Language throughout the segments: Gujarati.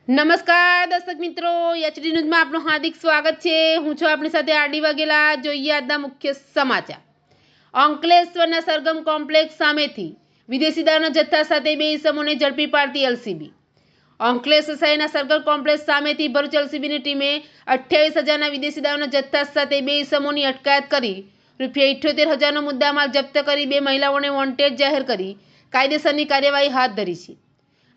નમસ્કાર દર્શક મિત્રો, એચડી ન્યૂઝમાં આપનું હાર્દિક સ્વાગત છે. હું છું આપણી સાથે આરડી વાઘેલા. જોઈએ આજના મુખ્ય સમાચાર. અંકલેશ્વરના સરગમ કોમ્પ્લેક્સ સામેથી વિદેશી દારૂના જથ્થા સાથે બે ઇસમોને ઝડપી પાડતી એલસીબી. અંકલેશ્વર શહેરના સરગમ કોમ્પ્લેક્સ સામેથી ભરૂચ એલસીબીની ટીમે 28,000ના વિદેશી દારૂના જથ્થા સાથે બે ઇસમોની અટકાયત કરી ₹78,000નો મુદ્દામાલ જપ્ત કરી બે મહિલાઓને વોન્ટેડ જાહેર કરી કાયદેસરની કાર્યવાહી હાથ ધરી છે.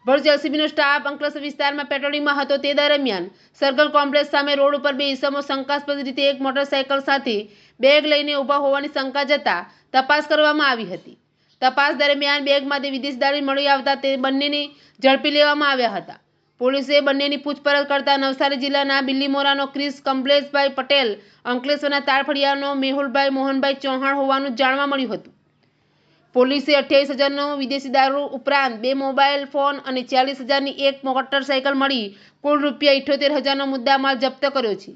ભરૂચ એલસીબીનો સ્ટાફ અંકલેશ્વર વિસ્તારમાં પેટ્રોલિંગમાં હતો. તે દરમિયાન સરગમ કોમ્પ્લેક્સ સામે રોડ ઉપર બે ઇસમો શંકાસ્પદ રીતે એક મોટરસાયકલ સાથે બેગ લઈને ઊભા હોવાની શંકા જતા તપાસ કરવામાં આવી હતી. તપાસ દરમિયાન બેગમાંથી વિદેશી દારૂ મળી આવતા તે બંનેને ઝડપી લેવામાં આવ્યા હતા. પોલીસે બંનેની પૂછપરછ કરતા નવસારી જિલ્લાના બિલીમોરાનો ક્રિસ કમલેશભાઈ પટેલ, અંકલેશ્વરના તાળફળિયાનો મેહુલભાઈ મોહનભાઈ ચૌહાણ હોવાનું જાણવા મળ્યું હતું. પોલીસે 28,000નો વિદેશી દારૂ ઉપરાંત બે મોબાઈલ ફોન અને 40,000ની એક મોટરસાયકલ મળી કુલ ₹78,000નો મુદ્દામાલ જપ્ત કર્યો છે.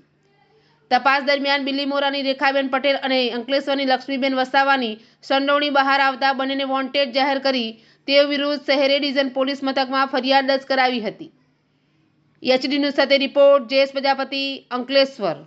તપાસ દરમિયાન બિલીમોરાની રેખાબેન પટેલ અને અંકલેશ્વરની લક્ષ્મીબેન વસાવાની સંડોવણી બહાર આવતા બંનેને વોન્ટેડ જાહેર કરી તેઓ વિરુદ્ધ શહેરી ડિવિઝન પોલીસ મથકમાં ફરિયાદ દર્જ કરાવી હતી. એચડી ન્યૂઝ સાથે રિપોર્ટ જયેશ પ્રજાપતિ, અંકલેશ્વર.